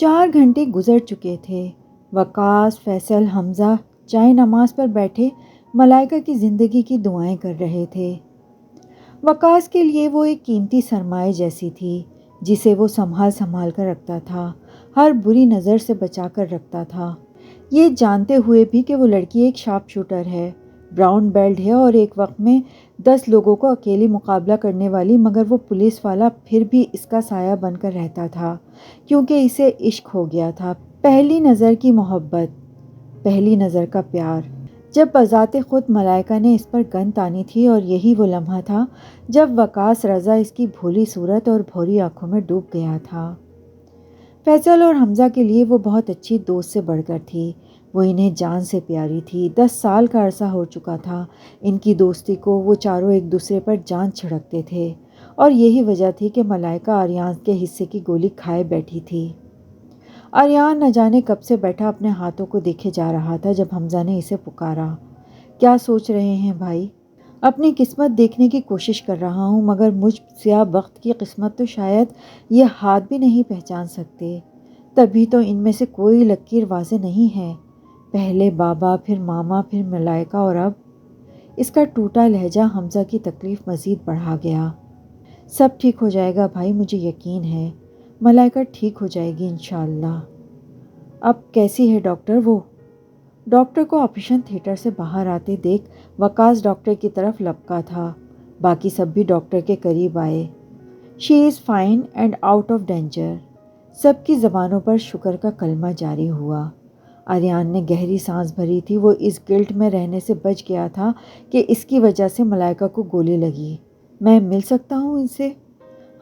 4 گھنٹے گزر چکے تھے۔ وقاص، فیصل، حمزہ چائے نماز پر بیٹھے ملائکہ کی زندگی کی دعائیں کر رہے تھے۔ وقاص کے لیے وہ ایک قیمتی سرمایہ جیسی تھی جسے وہ سنبھال کر رکھتا تھا، ہر بری نظر سے بچا کر رکھتا تھا، یہ جانتے ہوئے بھی کہ وہ لڑکی ایک شارپ شوٹر ہے، براؤن بیلٹ ہے اور ایک وقت میں 10 لوگوں کو اکیلی مقابلہ کرنے والی، مگر وہ پولیس والا پھر بھی اس کا سایہ بن کر رہتا تھا کیونکہ اسے عشق ہو گیا تھا، پہلی نظر کی محبت، پہلی نظر کا پیار، جب بذات خود ملائکہ نے اس پر گن تانی تھی، اور یہی وہ لمحہ تھا جب وقاص رضا اس کی بھولی صورت اور بھوری آنکھوں میں ڈوب گیا تھا۔ فیصل اور حمزہ کے لیے وہ بہت اچھی دوست سے بڑھ کر تھی، وہ انہیں جان سے پیاری تھی، 10 سال کا عرصہ ہو چکا تھا ان کی دوستی کو، وہ چاروں ایک دوسرے پر جان چھڑکتے تھے، اور یہی وجہ تھی کہ ملائکہ آریان کے حصے کی گولی کھائے بیٹھی تھی۔ آریان نہ جانے کب سے بیٹھا اپنے ہاتھوں کو دیکھے جا رہا تھا جب حمزہ نے اسے پکارا۔ کیا سوچ رہے ہیں بھائی؟ اپنی قسمت دیکھنے کی کوشش کر رہا ہوں، مگر مجھ سیاہ بخت کی قسمت تو شاید یہ ہاتھ بھی نہیں پہچان سکتے، تبھی تو ان میں سے کوئی لکیر واضح نہیں ہے، پہلے بابا، پھر ماما، پھر ملائکہ، اور اب اس کا ٹوٹا لہجہ حمزہ کی تکلیف مزید بڑھا گیا۔ سب ٹھیک ہو جائے گا بھائی، مجھے یقین ہے، ملائکہ ٹھیک ہو جائے گی انشاءاللہ۔ اب کیسی ہے ڈاکٹر وہ؟ ڈاکٹر کو آپریشن تھیٹر سے باہر آتے دیکھ وقاص ڈاکٹر کی طرف لپکا تھا، باقی سب بھی ڈاکٹر کے قریب آئے۔ She is fine and out of danger. سب کی زبانوں پر شکر کا کلمہ جاری ہوا۔ آریان نے گہری سانس بھری تھی، وہ اس گلٹ میں رہنے سے بچ گیا تھا کہ اس کی وجہ سے ملائکہ کو گولی لگی۔ میں مل سکتا ہوں ان سے؟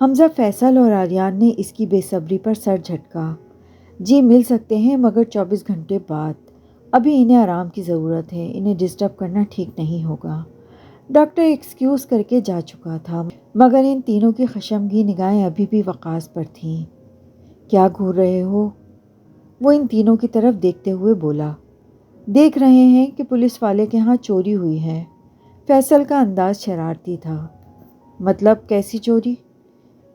حمزہ، فیصل اور آریان نے اس کی بے صبری پر سر جھٹکا۔ جی مل سکتے ہیں، مگر 24 گھنٹے بعد، ابھی انہیں آرام کی ضرورت ہے، انہیں ڈسٹرب کرنا ٹھیک نہیں ہوگا۔ ڈاکٹر ایکسکیوز کر کے جا چکا تھا، مگر ان تینوں کی خشمگین نگاہیں ابھی بھی وقاص پر تھیں۔ کیا گھور رہے ہو؟ وہ ان تینوں کی طرف دیکھتے ہوئے بولا۔ دیکھ رہے ہیں کہ پولیس والے کے ہاں چوری ہوئی ہے۔ فیصل کا انداز شرارتی تھا۔ مطلب کیسی چوری؟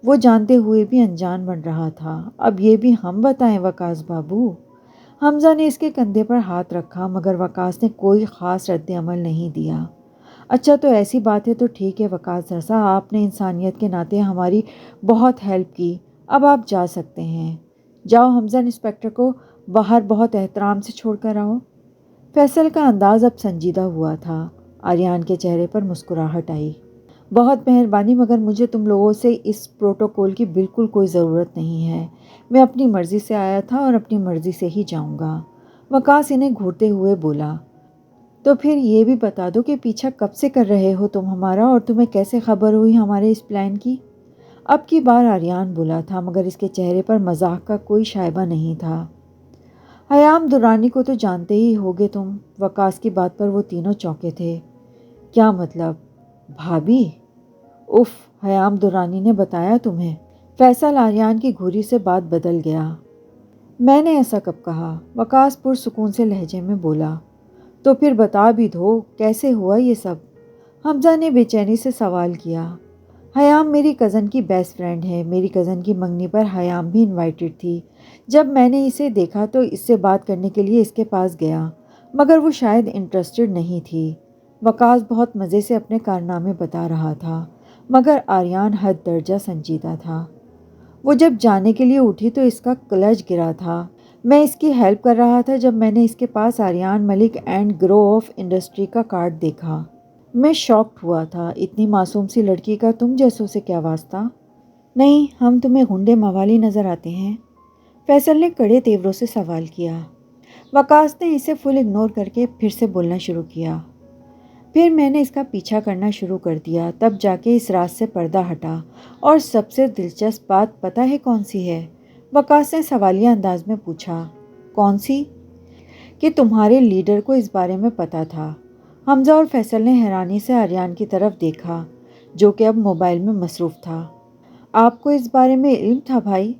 وہ جانتے ہوئے بھی انجان بن رہا تھا۔ اب یہ بھی ہم بتائیں وقاص بابو۔ حمزہ نے اس کے کندھے پر ہاتھ رکھا، مگر وقاص نے کوئی خاص رد عمل نہیں دیا۔ اچھا تو ایسی بات ہے تو ٹھیک ہے وقاص رضا، آپ نے انسانیت کے ناطے ہماری بہت ہیلپ کی، اب آپ جا سکتے ہیں۔ جاؤ حمزہ، انسپکٹر کو باہر بہت احترام سے چھوڑ کر آؤ۔ فیصل کا انداز اب سنجیدہ ہوا تھا۔ آریان کے چہرے پر مسکراہٹ آئی۔ بہت مہربانی، مگر مجھے تم لوگوں سے اس پروٹوکول کی بالکل کوئی ضرورت نہیں ہے، میں اپنی مرضی سے آیا تھا اور اپنی مرضی سے ہی جاؤں گا۔ وقاص انہیں گھورتے ہوئے بولا۔ تو پھر یہ بھی بتا دو کہ پیچھا کب سے کر رہے ہو تم ہمارا، اور تمہیں کیسے خبر ہوئی ہمارے اس پلان کی؟ اب کی بار آریان بولا تھا، مگر اس کے چہرے پر مزاح کا کوئی شائبہ نہیں تھا۔ حیام درانی کو تو جانتے ہی ہوگے تم۔ وقاص کی بات پر وہ تینوں چونکے تھے۔ کیا مطلب؟ بھابی؟ اف، حیام درانی نے بتایا تمہیں؟ فیصل آریان کی گھوری سے بات بدل گیا۔ میں نے ایسا کب کہا؟ وقاص پرسکون سے لہجے میں بولا۔ تو پھر بتا بھی دو، کیسے ہوا یہ سب؟ حمزہ نے بے چینی سے سوال کیا۔ حیام میری کزن کی بیسٹ فرینڈ ہے، میری کزن کی منگنی پر حیام بھی انوائٹڈ تھی۔ جب میں نے اسے دیکھا تو اس سے بات کرنے کے لیے اس کے پاس گیا، مگر وہ شاید انٹرسٹڈ نہیں تھی۔ وقاص بہت مزے سے اپنے کارنامے بتا رہا تھا، مگر آریان حد درجہ سنجیدہ تھا۔ وہ جب جانے کے لیے اٹھی تو اس کا کلچ گرا تھا۔ میں اس کی ہیلپ کر رہا تھا جب میں نے اس کے پاس آریان ملک اینڈ گرو آف انڈسٹری کا کارڈ دیکھا۔ میں شاکڈ ہوا تھا، اتنی معصوم سی لڑکی کا تم جیسوں سے کیا واسطہ؟ نہیں، ہم تمہیں غنڈے موالی نظر آتے ہیں؟ فیصل نے کڑے تیوروں سے سوال کیا۔ وقاص نے اسے فل اگنور کر کے پھر سے بولنا شروع کیا۔ پھر میں نے اس کا پیچھا کرنا شروع کر دیا، تب جا کے اس راز سے پردہ ہٹا، اور سب سے دلچسپ بات پتہ ہے کون سی ہے؟ وقاص نے سوالیہ انداز میں پوچھا۔ کون سی؟ کہ تمہارے لیڈر کو اس بارے میں پتہ تھا۔ حمزہ اور فیصل نے حیرانی سے آریان کی طرف دیکھا، جو کہ اب موبائل میں مصروف تھا۔ آپ کو اس بارے میں علم تھا بھائی؟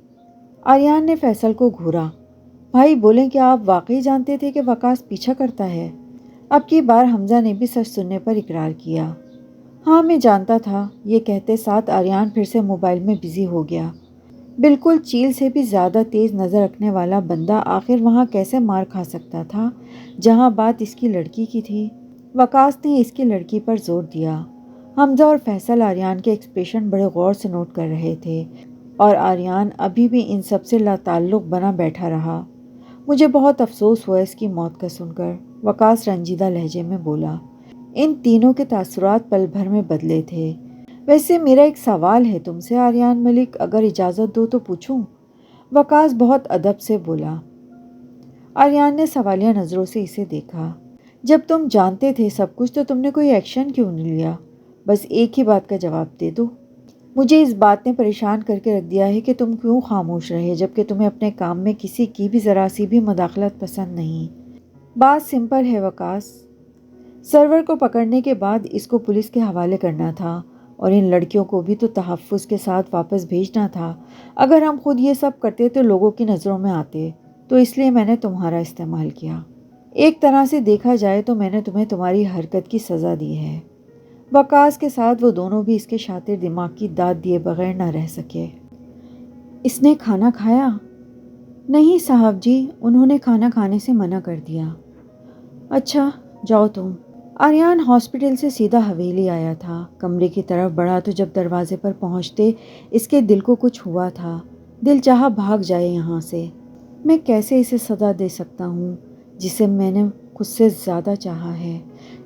آریان نے فیصل کو گھورا۔ بھائی بولیں کہ آپ واقعی جانتے تھے کہ وقاص پیچھا کرتا ہے؟ اب کی بار حمزہ نے بھی سچ سننے پر اقرار کیا۔ ہاں میں جانتا تھا، یہ کہتے ساتھ آریان پھر سے موبائل میں بزی ہو گیا۔ بالکل چیل سے بھی زیادہ تیز نظر رکھنے والا بندہ آخر وہاں کیسے مار کھا سکتا تھا جہاں بات اس کی لڑکی کی تھی؟ وقاص نے اس کی لڑکی پر زور دیا۔ حمزہ اور فیصل آریان کے ایکسپریشن بڑے غور سے نوٹ کر رہے تھے اور آریان ابھی بھی ان سب سے لا تعلق بنا بیٹھا رہا۔ مجھے بہت افسوس ہوا اس کی موت کا سن کر، وقاص رنجیدہ لہجے میں بولا۔ ان تینوں کے تاثرات پل بھر میں بدلے تھے۔ ویسے میرا ایک سوال ہے تم سے آریان ملک، اگر اجازت دو تو پوچھوں؟ وقاص بہت ادب سے بولا۔ آریان نے سوالیہ نظروں سے اسے دیکھا۔ جب تم جانتے تھے سب کچھ تو تم نے کوئی ایکشن کیوں نہیں لیا؟ بس ایک ہی بات کا جواب دے دو۔ مجھے اس بات نے پریشان کر کے رکھ دیا ہے کہ تم کیوں خاموش رہے جبکہ تمہیں اپنے کام میں کسی کی بھی ذرا سی بھی مداخلت پسند نہیں۔ بات سمپل ہے وقاص، سرور کو پکڑنے کے بعد اس کو پولیس کے حوالے کرنا تھا اور ان لڑکیوں کو بھی تو تحفظ کے ساتھ واپس بھیجنا تھا۔ اگر ہم خود یہ سب کرتے تو لوگوں کی نظروں میں آتے، تو اس لیے میں نے تمہارا استعمال کیا۔ ایک طرح سے دیکھا جائے تو میں نے تمہیں تمہاری حرکت کی سزا دی ہے۔ وقاص کے ساتھ وہ دونوں بھی اس کے شاطر دماغ کی داد دیے بغیر نہ رہ سکے۔ اس نے کھانا کھایا؟ نہیں صاحب جی، انہوں نے کھانا کھانے سے منع کر دیا۔ اچھا جاؤ تم۔ آریان ہاسپٹل سے سیدھا حویلی آیا تھا، کمرے کی طرف بڑھا تو جب دروازے پر پہنچتے اس کے دل کو کچھ ہوا تھا۔ دل چاہا بھاگ جائے یہاں سے۔ میں کیسے اسے سزا دے سکتا ہوں جسے میں نے خود سے زیادہ چاہا ہے،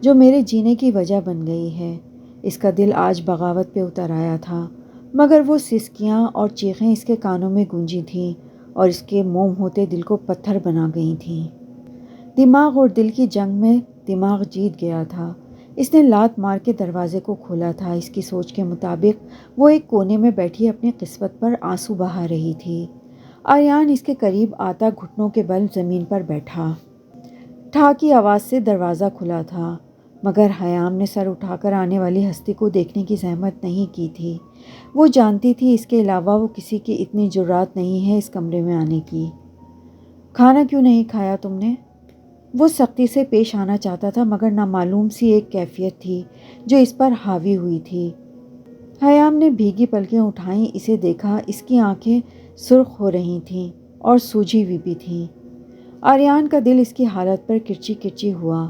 جو میرے جینے کی وجہ بن گئی ہے۔ اس کا دل آج بغاوت پہ اتر آیا تھا، مگر وہ سسکیاں اور چیخیں اس کے کانوں میں گونجی تھیں اور اس کے موم ہوتے دل کو پتھر بنا گئی تھیں۔ دماغ اور دل کی جنگ میں دماغ جیت گیا تھا۔ اس نے لات مار کے دروازے کو کھولا تھا۔ اس کی سوچ کے مطابق وہ ایک کونے میں بیٹھی اپنی قسمت پر آنسو بہا رہی تھی۔ آریان اس کے قریب آتا گھٹنوں کے بل زمین پر بیٹھا۔ ٹھا کی آواز سے دروازہ کھلا تھا، مگر حیام نے سر اٹھا کر آنے والی ہستی کو دیکھنے کی زحمت نہیں کی تھی۔ وہ جانتی تھی اس کے علاوہ وہ کسی کی اتنی جرات نہیں ہے اس کمرے میں آنے کی۔ کھانا کیوں نہیں کھایا تم نے؟ وہ سختی سے پیش آنا چاہتا تھا مگر نامعلوم سی ایک کیفیت تھی جو اس پر حاوی ہوئی تھی۔ حیام نے بھیگی پلکیں اٹھائیں، اسے دیکھا۔ اس کی آنکھیں سرخ ہو رہی تھیں اور سوجی ہوئی بھی تھیں۔ آریان کا دل اس کی حالت پر کرچی کرچی ہوا۔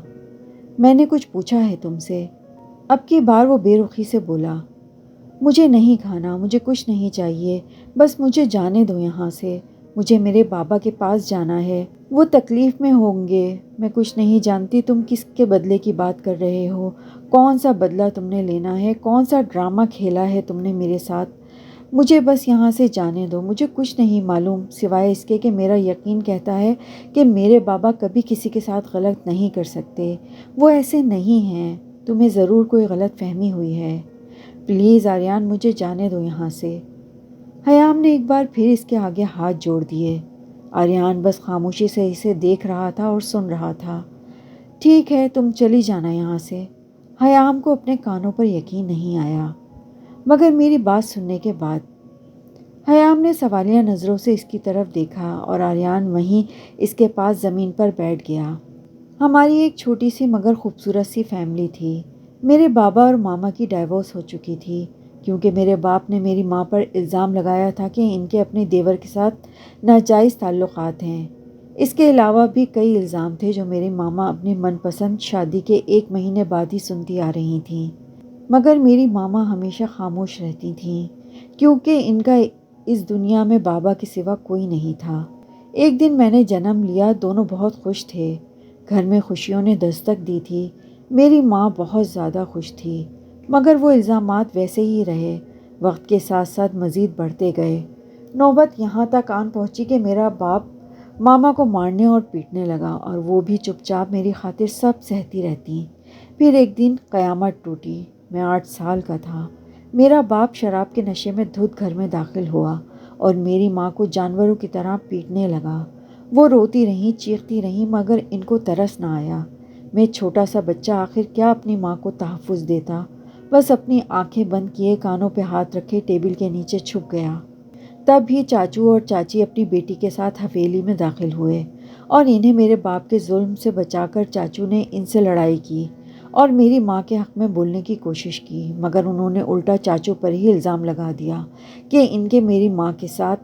میں نے کچھ پوچھا ہے تم سے؟ اب کی بار وہ بے رخی سے بولا۔ مجھے نہیں کھانا، مجھے کچھ نہیں چاہیے، بس مجھے جانے دو یہاں سے۔ مجھے میرے بابا کے پاس جانا ہے، وہ تکلیف میں ہوں گے۔ میں کچھ نہیں جانتی تم کس کے بدلے کی بات کر رہے ہو، کون سا بدلہ تم نے لینا ہے، کون سا ڈرامہ کھیلا ہے تم نے میرے ساتھ۔ مجھے بس یہاں سے جانے دو۔ مجھے کچھ نہیں معلوم سوائے اس کے کہ میرا یقین کہتا ہے کہ میرے بابا کبھی کسی کے ساتھ غلط نہیں کر سکتے۔ وہ ایسے نہیں ہیں، تمہیں ضرور کوئی غلط فہمی ہوئی ہے۔ پلیز آریان، مجھے جانے دو یہاں سے۔ حیام نے ایک بار پھر اس کے آگے ہاتھ جوڑ دیے۔ آریان بس خاموشی سے اسے دیکھ رہا تھا اور سن رہا تھا۔ ٹھیک ہے، تم چلی جانا یہاں سے۔ حیام کو اپنے کانوں پر یقین نہیں آیا۔ مگر میری بات سننے کے بعد؟ حیام نے سوالیہ نظروں سے اس کی طرف دیکھا اور آریان وہیں اس کے پاس زمین پر بیٹھ گیا۔ ہماری ایک چھوٹی سی مگر خوبصورت سی فیملی تھی۔ میرے بابا اور ماما کی ڈائیورس ہو چکی تھی کیونکہ میرے باپ نے میری ماں پر الزام لگایا تھا کہ ان کے اپنے دیور کے ساتھ ناجائز تعلقات ہیں۔ اس کے علاوہ بھی کئی الزام تھے جو میری ماما اپنی من پسند شادی کے 1 مہینے بعد ہی سنتی آ رہی تھیں، مگر میری ماما ہمیشہ خاموش رہتی تھیں کیونکہ ان کا اس دنیا میں بابا کے سوا کوئی نہیں تھا۔ ایک دن میں نے جنم لیا، دونوں بہت خوش تھے، گھر میں خوشیوں نے دستک دی تھی۔ میری ماں بہت زیادہ خوش تھی، مگر وہ الزامات ویسے ہی رہے، وقت کے ساتھ ساتھ مزید بڑھتے گئے۔ نوبت یہاں تک آن پہنچی کہ میرا باپ ماما کو مارنے اور پیٹنے لگا اور وہ بھی چپ چاپ میری خاطر سب سہتی رہتی۔ پھر ایک دن قیامت ٹوٹی۔ میں 8 سال کا تھا۔ میرا باپ شراب کے نشے میں دھت گھر میں داخل ہوا اور میری ماں کو جانوروں کی طرح پیٹنے لگا۔ وہ روتی رہیں، چیختی رہیں، مگر ان کو ترس نہ آیا۔ میں چھوٹا سا بچہ آخر کیا اپنی ماں کو تحفظ دیتا، بس اپنی آنکھیں بند کیے، کانوں پہ ہاتھ رکھے ٹیبل کے نیچے چھپ گیا۔ تب ہی چاچو اور چاچی اپنی بیٹی کے ساتھ حویلی میں داخل ہوئے اور انہیں میرے باپ کے ظلم سے بچا کر چاچو نے ان سے لڑائی کی اور میری ماں کے حق میں بولنے کی کوشش کی، مگر انہوں نے الٹا چاچو پر ہی الزام لگا دیا کہ ان کے میری ماں کے ساتھ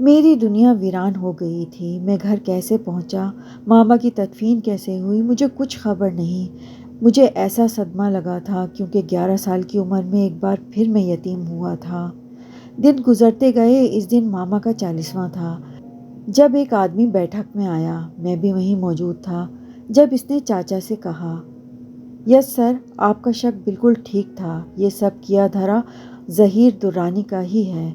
میری دنیا ویران ہو گئی تھی۔ میں گھر کیسے پہنچا، ماما کی تدفین کیسے ہوئی، مجھے کچھ خبر نہیں۔ مجھے ایسا صدمہ لگا تھا کیونکہ 11 سال کی عمر میں ایک بار پھر میں یتیم ہوا تھا۔ دن گزرتے گئے۔ اس دن ماما کا 40واں تھا جب ایک آدمی بیٹھک میں آیا۔ میں بھی وہیں موجود تھا جب اس نے چاچا سے کہا، یس سر، آپ کا شک بالکل ٹھیک تھا، یہ سب کیا دھرا ظہیر درانی کا ہی ہے۔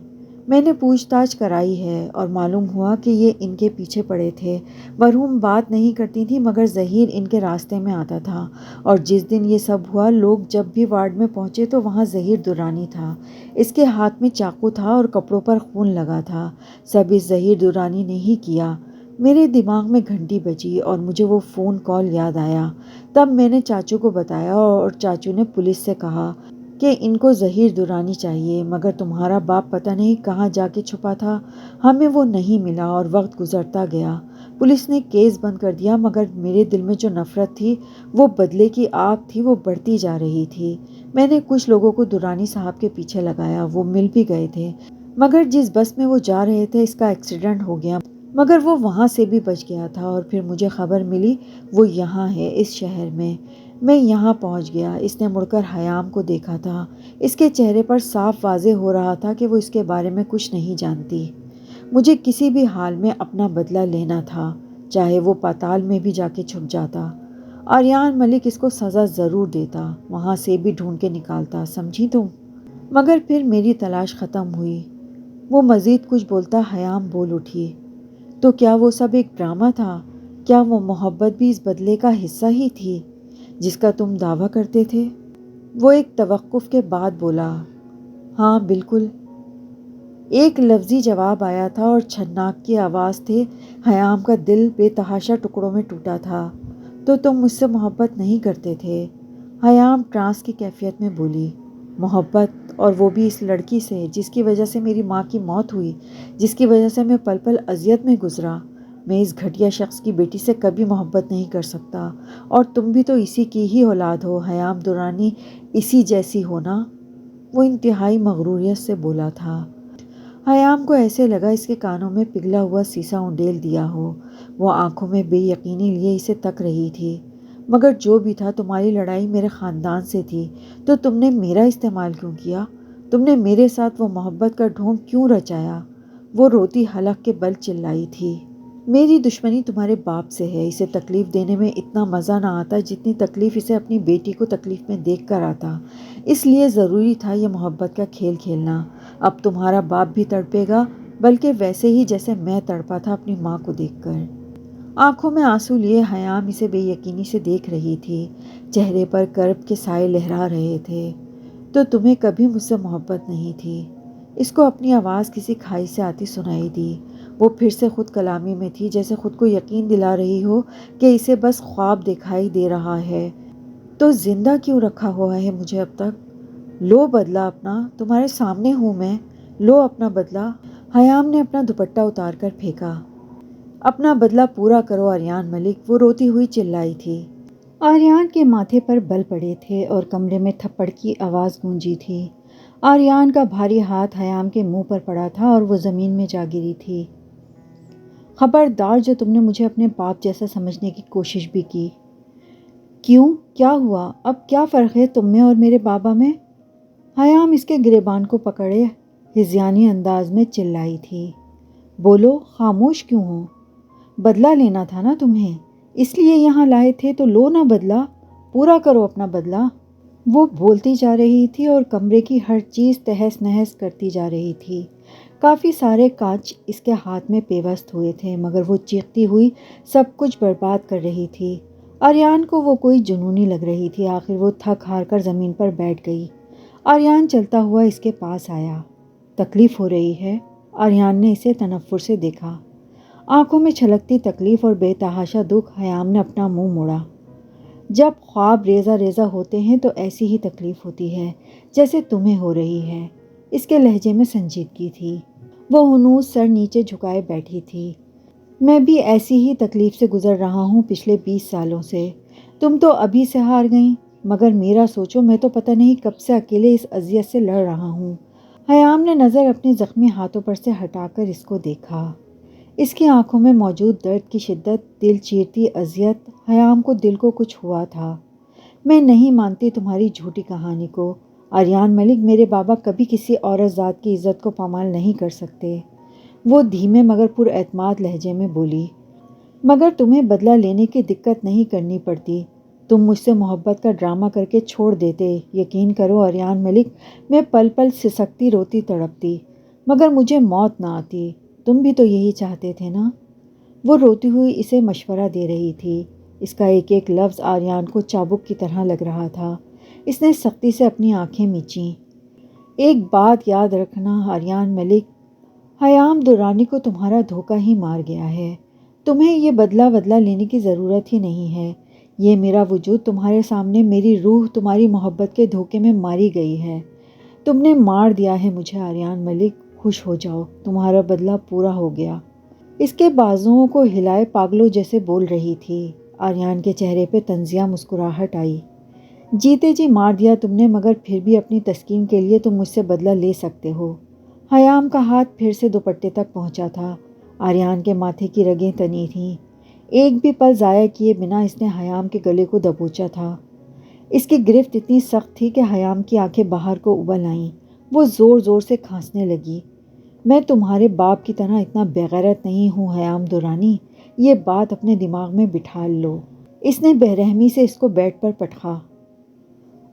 میں نے پوچھ تاچھ کرائی ہے اور معلوم ہوا کہ یہ ان کے پیچھے پڑے تھے۔ مرحوم بات نہیں کرتی تھی مگر ظہیر ان کے راستے میں آتا تھا، اور جس دن یہ سب ہوا لوگ جب بھی وارڈ میں پہنچے تو وہاں ظہیر درانی تھا۔ اس کے ہاتھ میں چاقو تھا اور کپڑوں پر خون لگا تھا۔ سب اس ظہیر درانی نے ہی کیا۔ میرے دماغ میں گھنٹی بجی اور مجھے وہ فون کال یاد آیا۔ تب میں نے چاچو کو بتایا اور چاچو نے پولیس سے کہا کہ ان کو ظہیر درانی چاہیے، مگر تمہارا باپ پتہ نہیں کہاں جا کے چھپا تھا۔ ہمیں وہ نہیں ملا اور وقت گزرتا گیا۔ پولیس نے کیس بند کر دیا، مگر میرے دل میں جو نفرت تھی، وہ بدلے کی آگ تھی، وہ بڑھتی جا رہی تھی۔ میں نے کچھ لوگوں کو درانی صاحب کے پیچھے لگایا، وہ مل بھی گئے تھے، مگر جس بس میں وہ جا رہے تھے اس کا ایکسیڈنٹ ہو گیا، مگر وہ وہاں سے بھی بچ گیا تھا، اور پھر مجھے خبر ملی وہ یہاں ہے، اس شہر میں۔ میں یہاں پہنچ گیا۔ اس نے مڑ کر حیام کو دیکھا تھا۔ اس کے چہرے پر صاف واضح ہو رہا تھا کہ وہ اس کے بارے میں کچھ نہیں جانتی۔ مجھے کسی بھی حال میں اپنا بدلہ لینا تھا، چاہے وہ پاتال میں بھی جا کے چھپ جاتا۔ آریان ملک اس کو سزا ضرور دیتا، وہاں سے بھی ڈھونڈ کے نکالتا، سمجھی تم؟ مگر پھر میری تلاش ختم ہوئی۔ وہ مزید کچھ بولتا، حیام بول اٹھی، تو کیا وہ سب ایک ڈرامہ تھا؟ کیا وہ محبت بھی اس بدلے کا حصہ ہی تھی جس کا تم دعویٰ کرتے تھے؟ وہ ایک توقف کے بعد بولا، ہاں بالکل۔ ایک لفظی جواب آیا تھا اور چھناک کی آواز تھے۔ حیام کا دل بے تحاشا ٹکڑوں میں ٹوٹا تھا۔ تو تم مجھ سے محبت نہیں کرتے تھے؟ حیام ٹرانس کی کیفیت میں بولی، محبت، اور وہ بھی اس لڑکی سے جس کی وجہ سے میری ماں کی موت ہوئی، جس کی وجہ سے میں پل پل اذیت میں گزرا۔ میں اس گھٹیا شخص کی بیٹی سے کبھی محبت نہیں کر سکتا، اور تم بھی تو اسی کی ہی اولاد ہو، حیام درانی، اسی جیسی ہو نا؟ وہ انتہائی مغروریت سے بولا تھا۔ حیام کو ایسے لگا اس کے کانوں میں پگھلا ہوا سیسا انڈیل دیا ہو۔ وہ آنکھوں میں بے یقینی لیے اسے تک رہی تھی۔ مگر جو بھی تھا، تمہاری لڑائی میرے خاندان سے تھی، تو تم نے میرا استعمال کیوں کیا؟ تم نے میرے ساتھ وہ محبت کا ڈھونگ کیوں رچایا؟ وہ روتی حلق کے بل چلائی تھی، میری دشمنی تمہارے باپ سے ہے۔ اسے تکلیف دینے میں اتنا مزہ نہ آتا جتنی تکلیف اسے اپنی بیٹی کو تکلیف میں دیکھ کر آتا، اس لیے ضروری تھا یہ محبت کا کھیل کھیلنا۔ اب تمہارا باپ بھی تڑپے گا، بلکہ ویسے ہی جیسے میں تڑپا تھا اپنی ماں کو دیکھ کر۔ آنکھوں میں آنسو لیے حیام اسے بے یقینی سے دیکھ رہی تھی، چہرے پر کرب کے سائے لہرا رہے تھے۔ تو تمہیں کبھی مجھ سے محبت نہیں تھی؟ اس کو اپنی آواز کسی کھائی سے آتی سنائی دی۔ وہ پھر سے خود کلامی میں تھی، جیسے خود کو یقین دلا رہی ہو کہ اسے بس خواب دکھائی دے رہا ہے۔ تو زندہ کیوں رکھا ہوا ہے مجھے اب تک؟ لو بدلہ اپنا، تمہارے سامنے ہوں میں، لو اپنا بدلہ۔ حیام نے اپنا دوپٹہ اتار کر پھینکا، اپنا بدلہ پورا کرو آریان ملک، وہ روتی ہوئی چلائی تھی۔ آریان کے ماتھے پر بل پڑے تھے اور کمرے میں تھپڑ کی آواز گونجی تھی۔ آریان کا بھاری ہاتھ حیام کے منہ پر پڑا تھا اور وہ زمین میں جا گری تھی۔ خبردار جو تم نے مجھے اپنے باپ جیسا سمجھنے کی کوشش بھی کی۔ کیوں؟ کیا ہوا؟ اب کیا فرق ہے تم میں اور میرے بابا میں؟ حیام اس کے گریبان کو پکڑے ہذیانی انداز میں چلائی تھی، بولو، خاموش کیوں ہو؟ بدلہ لینا تھا نا تمہیں، اس لیے یہاں لائے تھے، تو لو نا بدلہ، پورا کرو اپنا بدلہ۔ وہ بولتی جا رہی تھی اور کمرے کی ہر چیز تہس نہس کرتی جا رہی تھی۔ کافی سارے کانچ اس کے ہاتھ میں پیوست ہوئے تھے، مگر وہ چیختی ہوئی سب کچھ برباد کر رہی تھی۔ آریان کو وہ کوئی جنونی لگ رہی تھی۔ آخر وہ تھک ہار کر زمین پر بیٹھ گئی۔ آریان چلتا ہوا اس کے پاس آیا۔ تکلیف ہو رہی ہے؟ آریان نے اسے تنفر سے دیکھا۔ آنکھوں میں چھلکتی تکلیف اور بے تحاشا دکھ۔ حیام نے اپنا منہ موڑا۔ جب خواب ریزہ ریزہ ہوتے ہیں تو ایسی ہی تکلیف ہوتی ہے جیسے تمہیں ہو رہی ہے۔ اس کے لہجے میں سنجیدگی تھی۔ وہ ہنوز سر نیچے جھکائے بیٹھی تھی۔ میں بھی ایسی ہی تکلیف سے گزر رہا ہوں پچھلے 20 سالوں سے۔ تم تو ابھی سے ہار گئیں، مگر میرا سوچو، میں تو پتہ نہیں کب سے اکیلے اس اذیت سے لڑ رہا ہوں۔ حیام نے نظر اپنے زخمی ہاتھوں پر سے ہٹا کر اس کو دیکھا۔ اس کی آنکھوں میں موجود درد کی شدت، دل چیرتی اذیت، حیام کو دل کو کچھ ہوا تھا۔ میں نہیں مانتی تمہاری جھوٹی کہانی کو آریان ملک، میرے بابا کبھی کسی عورت ذات کی عزت کو پامال نہیں کر سکتے۔ وہ دھیمے مگر پر اعتماد لہجے میں بولی۔ مگر تمہیں بدلہ لینے کی دقت نہیں کرنی پڑتی، تم مجھ سے محبت کا ڈرامہ کر کے چھوڑ دیتے۔ یقین کرو آریان ملک، میں پل پل سسکتی روتی تڑپتی، مگر مجھے موت نہ آتی۔ تم بھی تو یہی چاہتے تھے نا؟ وہ روتی ہوئی اسے مشورہ دے رہی تھی۔ اس کا ایک ایک لفظ آریان کو چابک کی طرح لگ رہا تھا۔ اس نے سختی سے اپنی آنکھیں میچیں۔ ایک بات یاد رکھنا آریان ملک، حیام درانی کو تمہارا دھوکہ ہی مار گیا ہے۔ تمہیں یہ بدلہ لینے کی ضرورت ہی نہیں ہے۔ یہ میرا وجود تمہارے سامنے، میری روح تمہاری محبت کے دھوکے میں ماری گئی ہے۔ تم نے مار دیا ہے مجھے آریان ملک، خوش ہو جاؤ، تمہارا بدلہ پورا ہو گیا۔ اس کے بازوؤں کو ہلائے پاگلوں جیسے بول رہی تھی۔ آریان کے چہرے پہ طنزیہ مسکراہٹ آئی۔ جیتے جی مار دیا تم نے، مگر پھر بھی اپنی تسکین کے لیے تم مجھ سے بدلہ لے سکتے ہو۔ حیام کا ہاتھ پھر سے دوپٹے تک پہنچا تھا۔ آریان کے ماتھے کی رگیں تنی تھیں۔ ایک بھی پل ضائع کیے بنا اس نے حیام کے گلے کو دبوچا تھا۔ اس کی گرفت اتنی سخت تھی کہ حیام کی آنکھیں باہر کو ابل آئیں۔ وہ زور زور سے کھانسنے لگی۔ میں تمہارے باپ کی طرح اتنا بےغیرت نہیں ہوں حیام درانی، یہ بات اپنے دماغ میں بٹھا لو۔ اس نے بے رحمی سے اس کو بیڈ پر پٹخا۔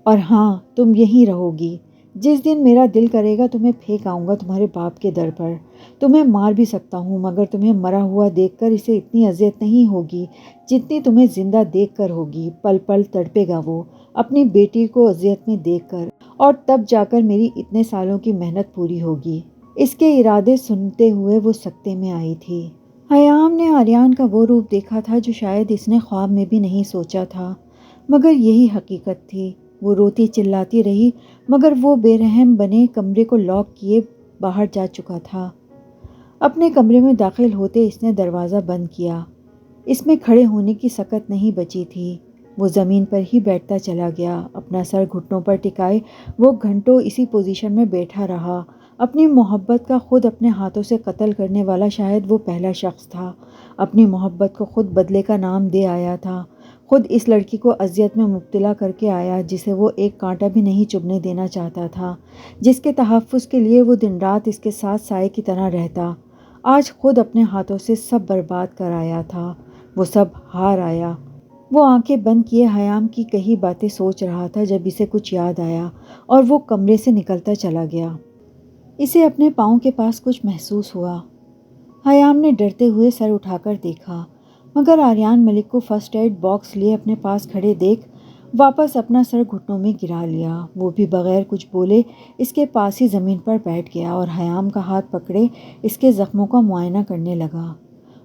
اور ہاں، تم یہیں رہو گی۔ جس دن میرا دل کرے گا تمہیں پھینک آؤں گا تمہارے باپ کے در پر۔ تمہیں مار بھی سکتا ہوں، مگر تمہیں مرا ہوا دیکھ کر اسے اتنی اذیت نہیں ہوگی جتنی تمہیں زندہ دیکھ کر ہوگی۔ پل پل تڑپے گا وہ اپنی بیٹی کو اذیت میں دیکھ کر، اور تب جا کر میری اتنے سالوں کی محنت پوری ہوگی۔ اس کے ارادے سنتے ہوئے وہ سکتے میں آئی تھی۔ حیام نے آریان کا وہ روپ دیکھا تھا جو شاید اس نے خواب میں بھی نہیں سوچا تھا، مگر یہی حقیقت تھی۔ وہ روتی چلاتی رہی، مگر وہ بے رحم بنے کمرے کو لاک کیے باہر جا چکا تھا۔ اپنے کمرے میں داخل ہوتے اس نے دروازہ بند کیا۔ اس میں کھڑے ہونے کی سکت نہیں بچی تھی۔ وہ زمین پر ہی بیٹھتا چلا گیا۔ اپنا سر گھٹنوں پر ٹکائے وہ گھنٹوں اسی پوزیشن میں بیٹھا رہا۔ اپنی محبت کا خود اپنے ہاتھوں سے قتل کرنے والا شاید وہ پہلا شخص تھا۔ اپنی محبت کو خود بدلے کا نام دے آیا تھا۔ خود اس لڑکی کو اذیت میں مبتلا کر کے آیا جسے وہ ایک کانٹا بھی نہیں چبھنے دینا چاہتا تھا، جس کے تحفظ کے لیے وہ دن رات اس کے ساتھ سائے کی طرح رہتا۔ آج خود اپنے ہاتھوں سے سب برباد کر آیا تھا۔ وہ سب ہار آیا۔ وہ آنکھیں بند کیے حیام کی کئی باتیں سوچ رہا تھا جب اسے کچھ یاد آیا اور وہ کمرے سے نکلتا چلا گیا۔ اسے اپنے پاؤں کے پاس کچھ محسوس ہوا۔ حیام نے ڈرتے ہوئے سر اٹھا کر دیکھا، مگر آریان ملک کو فرسٹ ایڈ باکس لیے اپنے پاس کھڑے دیکھ واپس اپنا سر گھٹنوں میں گرا لیا۔ وہ بھی بغیر کچھ بولے اس کے پاس ہی زمین پر بیٹھ گیا اور حیام کا ہاتھ پکڑے اس کے زخموں کا معائنہ کرنے لگا۔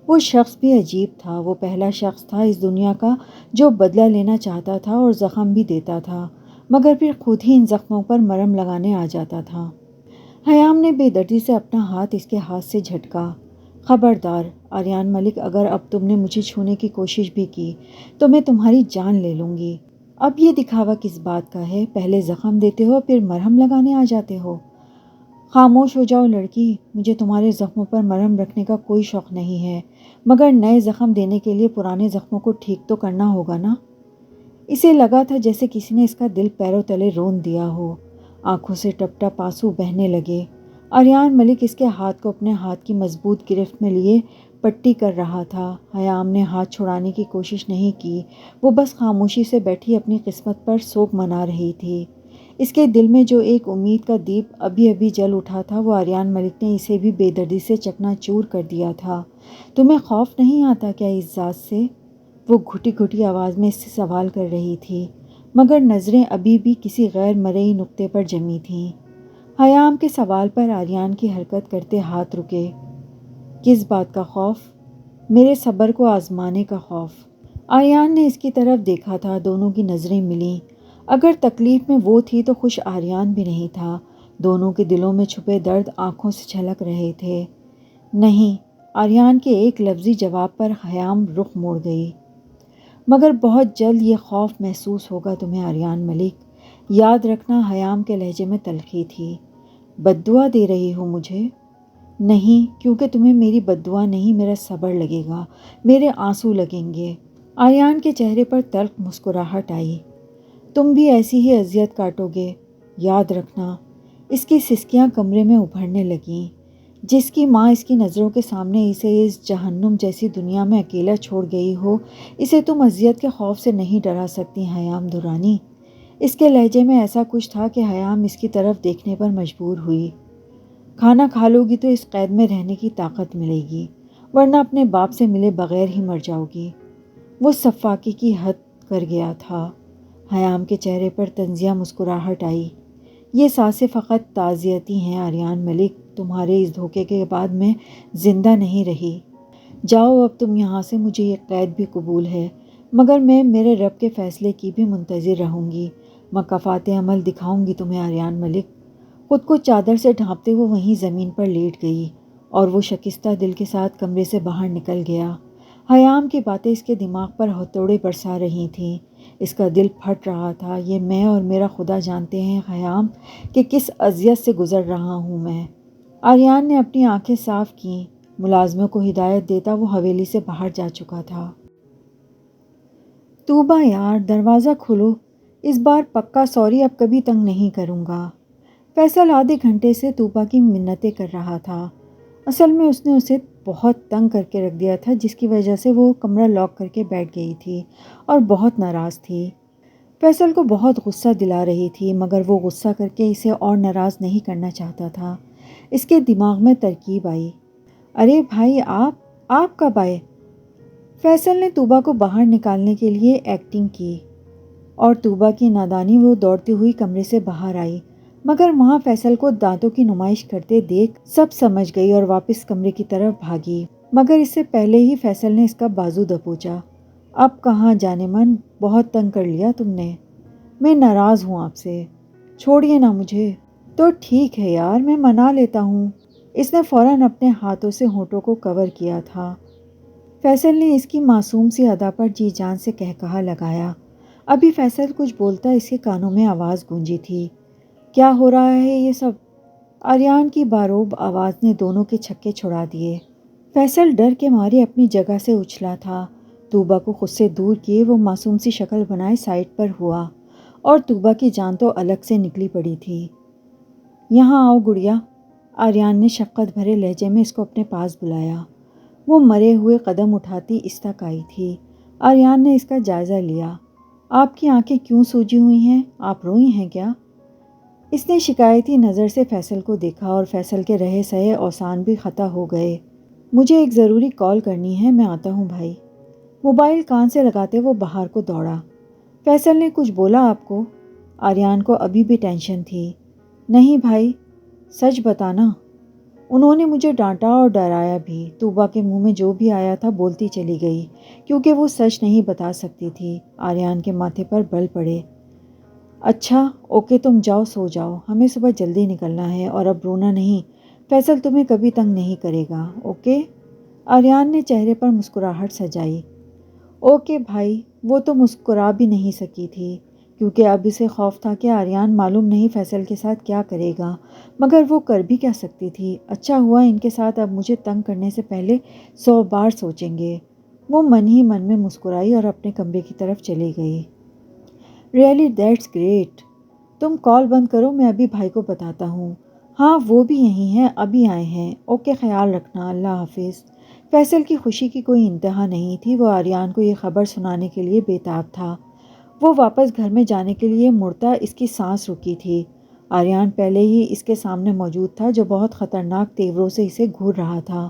وہ شخص بھی عجیب تھا۔ وہ پہلا شخص تھا اس دنیا کا جو بدلہ لینا چاہتا تھا اور زخم بھی دیتا تھا، مگر پھر خود ہی ان زخموں پر مرہم لگانے آ جاتا تھا۔ حیام نے بے دردی سے اپنا ہاتھ اس کے ہاتھ سے جھٹکا۔ خبردار آریان ملک، اگر اب تم نے مجھے چھونے کی کوشش بھی کی تو میں تمہاری جان لے لوں گی۔ اب یہ دکھاوا کس بات کا ہے؟ پہلے زخم دیتے ہو پھر مرہم لگانے آ جاتے ہو۔ خاموش ہو جاؤ لڑکی، مجھے تمہارے زخموں پر مرہم رکھنے کا کوئی شوق نہیں ہے، مگر نئے زخم دینے کے لیے پرانے زخموں کو ٹھیک تو کرنا ہوگا نا۔ اسے لگا تھا جیسے کسی نے اس کا دل پیروں تلے رون دیا ہو۔ آنکھوں سے ٹپ ٹپ آنسو بہنے لگے۔ آریان ملک اس کے ہاتھ کو اپنے ہاتھ کی مضبوط گرفت میں لیے پٹی کر رہا تھا۔ حیام نے ہاتھ چھڑانے کی کوشش نہیں کی، وہ بس خاموشی سے بیٹھی اپنی قسمت پر سوگ منا رہی تھی۔ اس کے دل میں جو ایک امید کا دیپ ابھی ابھی جل اٹھا تھا، وہ آریان ملک نے اسے بھی بے دردی سے چکنا چور کر دیا تھا۔ تمہیں خوف نہیں آتا کیا اس ذات سے؟ وہ گھٹی گھٹی آواز میں اس سے سوال کر رہی تھی، مگر نظریں ابھی بھی کسی غیر مرئی نقطے پر جمی تھیں۔ حیام کے سوال پر آریان کی حرکت کرتے ہاتھ رکے۔ کس بات کا خوف؟ میرے صبر کو آزمانے کا خوف۔ آریان نے اس کی طرف دیکھا تھا، دونوں کی نظریں ملیں۔ اگر تکلیف میں وہ تھی تو خوش آریان بھی نہیں تھا۔ دونوں کے دلوں میں چھپے درد آنکھوں سے چھلک رہے تھے۔ نہیں، آریان کے ایک لفظی جواب پر حیام رخ موڑ گئی۔ مگر بہت جلد یہ خوف محسوس ہوگا تمہیں آریان ملک، یاد رکھنا۔ حیام کے لہجے میں تلخی تھی۔ بد دعا دے رہی ہو مجھے؟ نہیں، کیونکہ تمہیں میری بد دعا نہیں، میرا صبر لگے گا، میرے آنسو لگیں گے۔ آریان کے چہرے پر تلخ مسکراہٹ آئی۔ تم بھی ایسی ہی اذیت کاٹو گے، یاد رکھنا۔ اس کی سسکیاں کمرے میں ابھرنے لگیں۔ جس کی ماں اس کی نظروں کے سامنے اسے اس جہنم جیسی دنیا میں اکیلا چھوڑ گئی ہو، اسے تم اذیت کے خوف سے نہیں ڈرا سکتی حیام دورانی۔ اس کے لہجے میں ایسا کچھ تھا کہ حیام اس کی طرف دیکھنے پر مجبور ہوئی۔ کھانا کھا لو گی تو اس قید میں رہنے کی طاقت ملے گی، ورنہ اپنے باپ سے ملے بغیر ہی مر جاؤ گی۔ وہ صفاقی کی حد کر گیا تھا۔ حیام کے چہرے پر طنزیہ مسکراہٹ آئی۔ یہ سانسیں فقط تعزیتی ہیں آریان ملک، تمہارے اس دھوکے کے بعد میں زندہ نہیں رہی۔ جاؤ اب تم یہاں سے، مجھے یہ قید بھی قبول ہے، مگر میں میرے رب کے فیصلے کی بھی منتظر رہوں گی۔ مکافات عمل دکھاؤں گی تمہیں آریان ملک۔ خود کو چادر سے ڈھانپتے ہوئے وہیں زمین پر لیٹ گئی اور وہ شکستہ دل کے ساتھ کمرے سے باہر نکل گیا۔ حیام کی باتیں اس کے دماغ پر ہتھوڑے برسا رہی تھیں۔ اس کا دل پھٹ رہا تھا۔ یہ میں اور میرا خدا جانتے ہیں حیام کہ کس اذیت سے گزر رہا ہوں میں۔ آریان نے اپنی آنکھیں صاف کیں۔ ملازموں کو ہدایت دیتا وہ حویلی سے باہر جا چکا تھا۔ توبہ یار، دروازہ کھولو، اس بار پکا سوری، اب کبھی تنگ نہیں کروں گا۔ فیصل آدھے گھنٹے سے توبہ کی منتیں کر رہا تھا۔ اصل میں اس نے اسے بہت تنگ کر کے رکھ دیا تھا، جس کی وجہ سے وہ کمرہ لاک کر کے بیٹھ گئی تھی اور بہت ناراض تھی۔ فیصل کو بہت غصہ دلا رہی تھی، مگر وہ غصہ کر کے اسے اور ناراض نہیں کرنا چاہتا تھا۔ اس کے دماغ میں ترکیب آئی۔ ارے بھائی، آپ کب آئے؟ فیصل نے توبہ کو باہر نکالنے کے لیے ایکٹنگ کی اور توبہ کی نادانی وہ دوڑتی ہوئی کمرے سے باہر آئی، مگر وہاں فیصل کو دانتوں کی نمائش کرتے دیکھ سب سمجھ گئی اور واپس کمرے کی طرف بھاگی، مگر اس سے پہلے ہی فیصل نے اس کا بازو دبوچا۔ اب کہاں جانے من، بہت تنگ کر لیا تم نے، میں ناراض ہوں آپ سے، چھوڑیے نا مجھے۔ تو ٹھیک ہے یار، میں منا لیتا ہوں۔ اس نے فوراً اپنے ہاتھوں سے ہونٹوں کو کور کیا تھا۔ فیصل نے اس کی معصوم سی ادا پر جی جان سے کہا لگایا۔ ابھی فیصل کچھ بولتا اس کے کانوں میں آواز گونجی تھی۔ کیا ہو رہا ہے یہ سب؟ آریان کی باروب آواز نے دونوں کے چھکے چھڑا دیے۔ فیصل ڈر کے مارے اپنی جگہ سے اچھلا تھا۔ توبہ کو خود سے دور کیے وہ معصوم سی شکل بنائے سائڈ پر ہوا اور توبہ کی جان تو الگ سے نکلی پڑی تھی۔ یہاں آؤ گڑیا، آریان نے شفقت بھرے لہجے میں اس کو اپنے پاس بلایا۔ وہ مرے ہوئے قدم اٹھاتی اس تک آئی تھی۔ آریان نے اس کا جائزہ لیا۔ آپ کی آنکھیں کیوں سوجی ہوئی ہیں؟ آپ روئی ہیں کیا؟ اس نے شکایتی نظر سے فیصل کو دیکھا اور فیصل کے رہے سہے اوسان بھی خطا ہو گئے۔ مجھے ایک ضروری کال کرنی ہے، میں آتا ہوں بھائی۔ موبائل کان سے لگاتے وہ باہر کو دوڑا۔ فیصل نے کچھ بولا آپ کو؟ آریان کو ابھی بھی ٹینشن تھی۔ نہیں بھائی، سچ بتانا۔ انہوں نے مجھے ڈانٹا اور ڈرایا بھی۔ توبہ کے منہ میں جو بھی آیا تھا بولتی چلی گئی، کیونکہ وہ سچ نہیں بتا سکتی تھی۔ آریان کے ماتھے پر بل پڑے۔ اچھا اوکے، تم جاؤ، سو جاؤ، ہمیں صبح جلدی نکلنا ہے، اور اب رونا نہیں، فیصل تمہیں کبھی تنگ نہیں کرے گا، اوکے؟ آریان نے چہرے پر مسکراہٹ سجائی۔ اوکے بھائی۔ وہ تو مسکرا بھی نہیں سکی تھی، کیونکہ اب اسے خوف تھا کہ آریان معلوم نہیں فیصل کے ساتھ کیا کرے گا، مگر وہ کر بھی کیا سکتی تھی۔ اچھا ہوا ان کے ساتھ اب مجھے تنگ کرنے سے پہلے 100 بار سوچیں گے۔ وہ من ہی من میں مسکرائی اور اپنے کمرے کی طرف چلی گئی۔ Really that's great. تم کال بند کرو، میں ابھی بھائی کو بتاتا ہوں۔ ہاں وہ بھی یہیں ہیں، ابھی آئے ہیں۔ اوکے، خیال رکھنا، اللہ حافظ۔ فیصل کی خوشی کی کوئی انتہا نہیں تھی۔ وہ آریان کو یہ خبر سنانے کے لیے بے تاب تھا۔ وہ واپس گھر میں جانے کے لیے مڑتا اس کی سانس رکی تھی۔ آریان پہلے ہی اس کے سامنے موجود تھا، جو بہت خطرناک تیوروں سے اسے گھور رہا تھا۔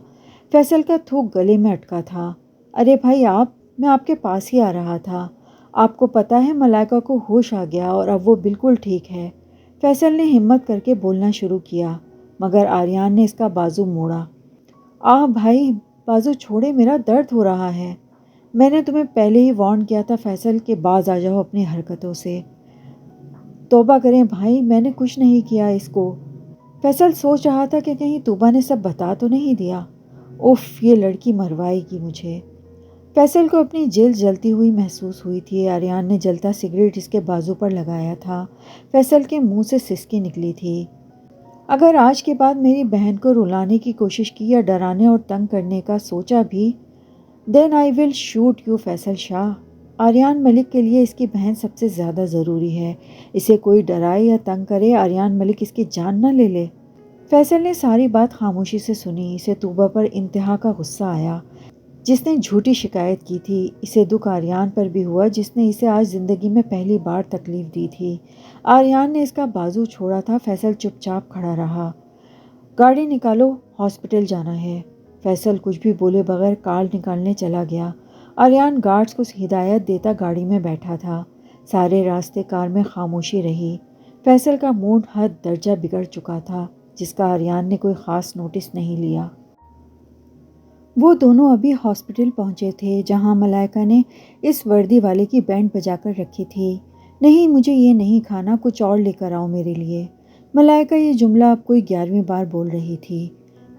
فیصل کا تھوک گلے میں اٹکا تھا۔ ارے بھائی میں آپ کے پاس ہی آ رہا تھا۔ آپ کو پتہ ہے ملائکہ کو ہوش آ گیا اور اب وہ بالکل ٹھیک ہے۔ فیصل نے ہمت کر کے بولنا شروع کیا، مگر آریان نے اس کا بازو موڑا۔ بھائی بازو چھوڑے، میرا درد ہو رہا ہے۔ میں نے تمہیں پہلے ہی وارن کیا تھا فیصل کہ باز آ جاؤ اپنی حرکتوں سے۔ توبہ کریں بھائی، میں نے کچھ نہیں کیا اس کو۔ فیصل سوچ رہا تھا کہ کہیں توبہ نے سب بتا تو نہیں دیا۔ اف، یہ لڑکی مروائے گی مجھے۔ فیصل کو اپنی جلد جلتی ہوئی محسوس ہوئی تھی۔ آریان نے جلتا سگریٹ اس کے بازو پر لگایا تھا۔ فیصل کے منہ سے سسکی نکلی تھی۔ اگر آج کے بعد میری بہن کو رلانے کی کوشش کی یا ڈرانے اور تنگ کرنے کا سوچا بھی، دین آئی ول شوٹ یو فیصل شاہ۔ آریان ملک کے لیے اس کی بہن سب سے زیادہ ضروری ہے۔ اسے کوئی ڈرائے یا تنگ کرے، آریان ملک اس کی جان نہ لے لے۔ فیصل نے ساری بات خاموشی سے سنی۔ اسے طوبہ پر انتہا کا غصہ آیا، جس نے جھوٹی شکایت کی تھی۔ اسے دکھ آریان پر بھی ہوا، جس نے اسے آج زندگی میں پہلی بار تکلیف دی تھی۔ آریان نے اس کا بازو چھوڑا تھا۔ فیصل چپ چاپ کھڑا رہا۔ گاڑی نکالو، ہاسپٹل جانا ہے۔ فیصل کچھ بھی بولے بغیر کار نکالنے چلا گیا۔ آریان گارڈز کو ہدایت دیتا گاڑی میں بیٹھا تھا۔ سارے راستے کار میں خاموشی رہی۔ فیصل کا موڈ حد درجہ بگڑ چکا تھا، جس کا آریان نے کوئی خاص نوٹس نہیں لیا۔ وہ دونوں ابھی ہاسپٹل پہنچے تھے، جہاں ملائکہ نے اس وردی والے کی بینڈ بجا کر رکھی تھی۔ نہیں، مجھے یہ نہیں کھانا، کچھ اور لے کر آؤ میرے لیے۔ ملائکہ یہ جملہ اب کوئی 11ویں بار بول رہی تھی۔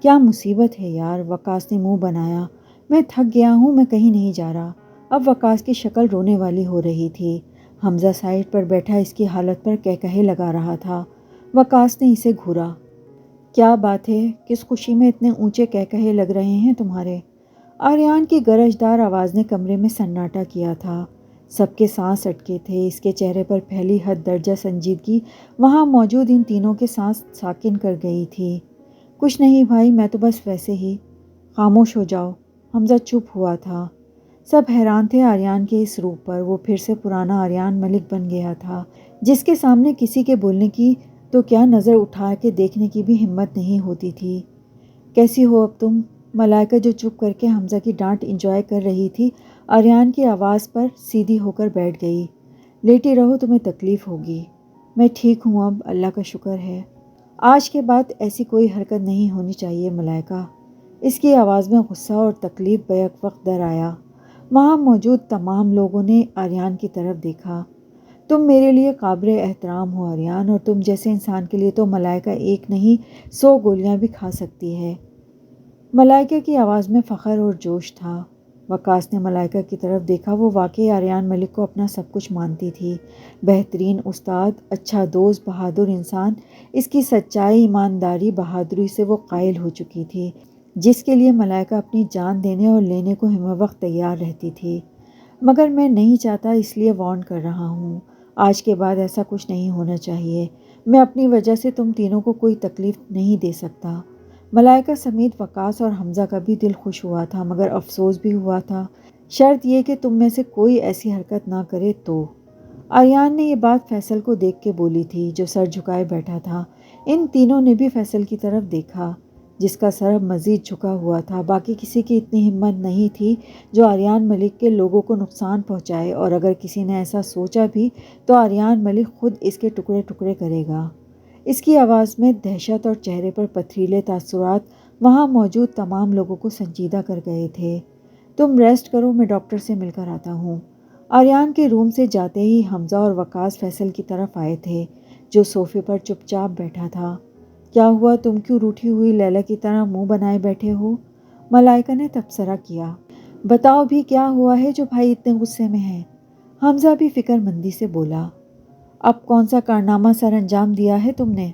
کیا مصیبت ہے یار، وقاص نے منہ بنایا۔ میں تھک گیا ہوں، میں کہیں نہیں جا رہا۔ اب وقاص کی شکل رونے والی ہو رہی تھی۔ حمزہ سائڈ پر بیٹھا اس کی حالت پر کہکہے لگا رہا تھا۔ وقاص نے اسے گھورا۔ کیا بات ہے، کس خوشی میں اتنے اونچے کہکہے لگ رہے ہیں تمہارے؟ آریان کی گرجدار آواز نے کمرے میں سناٹا کیا تھا۔ سب کے سانس اٹکے تھے۔ اس کے چہرے پر پھیلی حد درجہ سنجیدگی وہاں موجود ان تینوں کے سانس ساکن کر گئی تھی۔ کچھ نہیں بھائی، میں تو بس ویسے ہی۔ خاموش ہو جاؤ۔ حمزہ چپ ہوا تھا۔ سب حیران تھے آریان کے اس روپ پر۔ وہ پھر سے پرانا آریان ملک بن گیا تھا، جس کے سامنے کسی کے بولنے کی تو کیا نظر اٹھا کے دیکھنے کی بھی ہمت نہیں ہوتی تھی۔ کیسی ہو اب تم؟ ملائکہ جو چپ کر کے حمزہ کی ڈانٹ انجوائے کر رہی تھی، آریان کی آواز پر سیدھی ہو کر بیٹھ گئی۔ لیٹی رہو، تمہیں تکلیف ہوگی۔ میں ٹھیک ہوں اب، اللہ کا شکر ہے۔ آج کے بعد ایسی کوئی حرکت نہیں ہونی چاہیے ملائکہ۔ اس کی آواز میں غصہ اور تکلیف بیک وقت در آیا۔ وہاں موجود تمام لوگوں نے آریان کی طرف دیکھا۔ تم میرے لیے قابل احترام ہو آریان، اور تم جیسے انسان کے لیے تو ملائکہ ایک نہیں 100 گولیاں بھی کھا سکتی ہے۔ ملائکہ کی آواز میں فخر اور جوش تھا۔ وقاص نے ملائکہ کی طرف دیکھا۔ وہ واقعی آریان ملک کو اپنا سب کچھ مانتی تھی۔ بہترین استاد، اچھا دوست، بہادر انسان۔ اس کی سچائی، ایمانداری، بہادری سے وہ قائل ہو چکی تھی، جس کے لیے ملائکہ اپنی جان دینے اور لینے کو ہمہ وقت تیار رہتی تھی۔ مگر میں نہیں چاہتا، اس لیے وارن کر رہا ہوں۔ آج کے بعد ایسا کچھ نہیں ہونا چاہیے۔ میں اپنی وجہ سے تم تینوں کو کوئی تکلیف نہیں دے سکتا۔ ملائکہ سمیت وقاص اور حمزہ کا بھی دل خوش ہوا تھا، مگر افسوس بھی ہوا تھا۔ شرط یہ کہ تم میں سے کوئی ایسی حرکت نہ کرے تو۔ آریان نے یہ بات فیصل کو دیکھ کے بولی تھی، جو سر جھکائے بیٹھا تھا۔ ان تینوں نے بھی فیصل کی طرف دیکھا، جس کا سر مزید جھکا ہوا تھا۔ باقی کسی کی اتنی ہمت نہیں تھی جو آریان ملک کے لوگوں کو نقصان پہنچائے، اور اگر کسی نے ایسا سوچا بھی تو آریان ملک خود اس کے ٹکڑے ٹکڑے کرے گا۔ اس کی آواز میں دہشت اور چہرے پر پتھریلے تاثرات وہاں موجود تمام لوگوں کو سنجیدہ کر گئے تھے۔ تم ریسٹ کرو، میں ڈاکٹر سے مل کر آتا ہوں۔ آریان کے روم سے جاتے ہی حمزہ اور وقاص فیصل کی طرف آئے تھے، جو صوفے پر چپ چاپ بیٹھا تھا۔ کیا ہوا، تم کیوں روٹھی ہوئی لیلا کی طرح منہ بنائے بیٹھے ہو؟ ملائکہ نے تبصرہ کیا۔ بتاؤ بھی کیا ہوا ہے جو بھائی اتنے غصے میں ہیں؟ حمزہ بھی فکر مندی سے بولا۔ اب کون سا کارنامہ سر انجام دیا ہے تم نے؟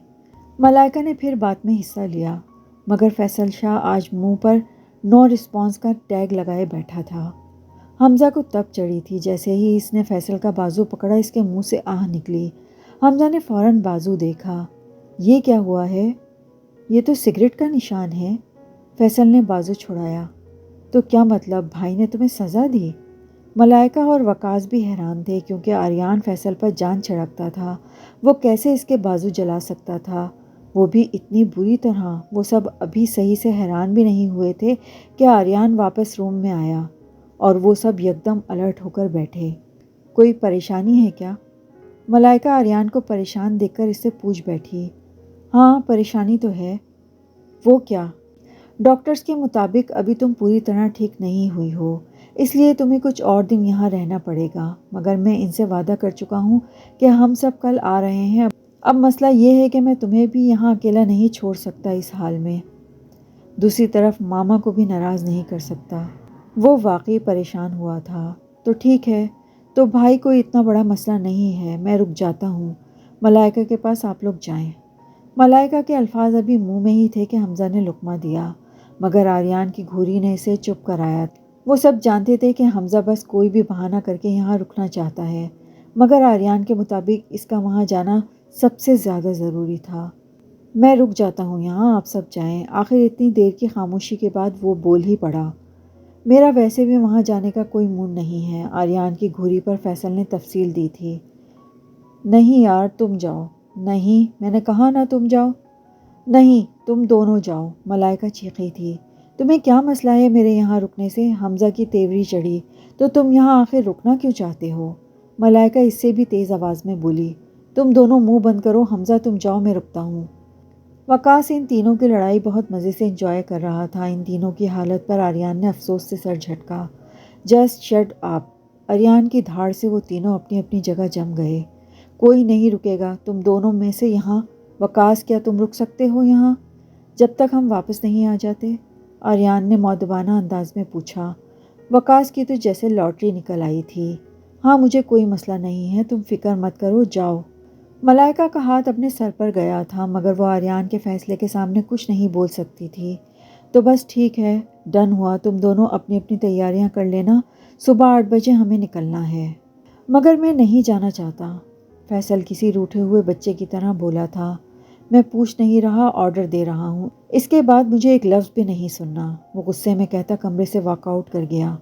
ملائکہ نے پھر بات میں حصہ لیا، مگر فیصل شاہ آج منہ پر نو رسپانس کا ٹیگ لگائے بیٹھا تھا۔ حمزہ کو تب چڑھی تھی۔ جیسے ہی اس نے فیصل کا بازو پکڑا، اس کے منہ سے آہ نکلی۔ حمزہ نے فوراً بازو دیکھا۔ یہ کیا ہوا ہے؟ یہ تو سگریٹ کا نشان ہے۔ فیصل نے بازو چھڑایا۔ تو کیا مطلب، بھائی نے تمہیں سزا دی؟ ملائکہ اور وقاص بھی حیران تھے، کیونکہ آریان فیصل پر جان چھڑکتا تھا۔ وہ کیسے اس کے بازو جلا سکتا تھا، وہ بھی اتنی بری طرح؟ وہ سب ابھی صحیح سے حیران بھی نہیں ہوئے تھے کہ آریان واپس روم میں آیا، اور وہ سب یکدم الرٹ ہو کر بیٹھے۔ کوئی پریشانی ہے کیا؟ ملائکہ آریان کو پریشان دیکھ کر اس سے پوچھ بیٹھی۔ ہاں پریشانی تو ہے۔ وہ کیا؟ ڈاکٹرز کے مطابق ابھی تم پوری طرح ٹھیک نہیں ہوئی ہو، اس لیے تمہیں کچھ اور دن یہاں رہنا پڑے گا، مگر میں ان سے وعدہ کر چکا ہوں کہ ہم سب کل آ رہے ہیں۔ اب مسئلہ یہ ہے کہ میں تمہیں بھی یہاں اکیلا نہیں چھوڑ سکتا اس حال میں۔ دوسری طرف ماما کو بھی ناراض نہیں کر سکتا۔ وہ واقعی پریشان ہوا تھا۔ تو ٹھیک ہے، تو بھائی کوئی اتنا بڑا مسئلہ نہیں ہے، میں رک جاتا ہوں۔ ملائکہ کے پاس آپ لوگ جائیں۔ ملائکہ کے الفاظ ابھی منہ میں ہی تھے کہ حمزہ نے لقمہ دیا، مگر آریان کی گھوری نے اسے چپ کرایا۔ وہ سب جانتے تھے کہ حمزہ بس کوئی بھی بہانہ کر کے یہاں رکنا چاہتا ہے، مگر آریان کے مطابق اس کا وہاں جانا سب سے زیادہ ضروری تھا۔ میں رک جاتا ہوں یہاں، آپ سب جائیں۔ آخر اتنی دیر کی خاموشی کے بعد وہ بول ہی پڑا۔ میرا ویسے بھی وہاں جانے کا کوئی موڈ نہیں ہے، آریان کی گھوری پر فیصل نے تفصیل دی تھی۔ نہیں یار تم جاؤ۔ نہیں، میں نے کہا نا تم جاؤ۔ نہیں، تم دونوں جاؤ، ملائکہ چیخی تھی۔ تمہیں کیا مسئلہ ہے میرے یہاں رکنے سے؟ حمزہ کی تیوری چڑھی۔ تو تم یہاں آخر رکنا کیوں چاہتے ہو؟ ملائکہ اس سے بھی تیز آواز میں بولی۔ تم دونوں منہ بند کرو، حمزہ تم جاؤ، میں رکتا ہوں۔ وقاص ان تینوں کی لڑائی بہت مزے سے انجوائے کر رہا تھا۔ ان تینوں کی حالت پر آریان نے افسوس سے سر جھٹکا۔ Just shut up! آریان کی دھاڑ سے وہ تینوں اپنی اپنی جگہ جم گئے۔ کوئی نہیں رکے گا تم دونوں میں سے یہاں۔ وقاص کیا تم رک سکتے ہو یہاں جب تک ہم واپس نہیں آ جاتے؟ آریان نے مؤدبانہ انداز میں پوچھا۔ وقاص کی تو جیسے لاٹری نکل آئی تھی۔ ہاں مجھے کوئی مسئلہ نہیں ہے، تم فکر مت کرو، جاؤ۔ ملائکہ کا ہاتھ اپنے سر پر گیا تھا، مگر وہ آریان کے فیصلے کے سامنے کچھ نہیں بول سکتی تھی۔ تو بس ٹھیک ہے، ڈن ہوا، تم دونوں اپنی اپنی تیاریاں کر لینا، صبح 8 بجے ہمیں نکلنا ہے۔ مگر میں نہیں جانا چاہتا، فیصل کسی روٹھے ہوئے بچے کی طرح بولا تھا۔ میں پوچھ نہیں رہا، آرڈر دے رہا ہوں، اس کے بعد مجھے ایک لفظ بھی نہیں سننا، وہ غصے میں کہتا کمرے سے واک آؤٹ کر گیا۔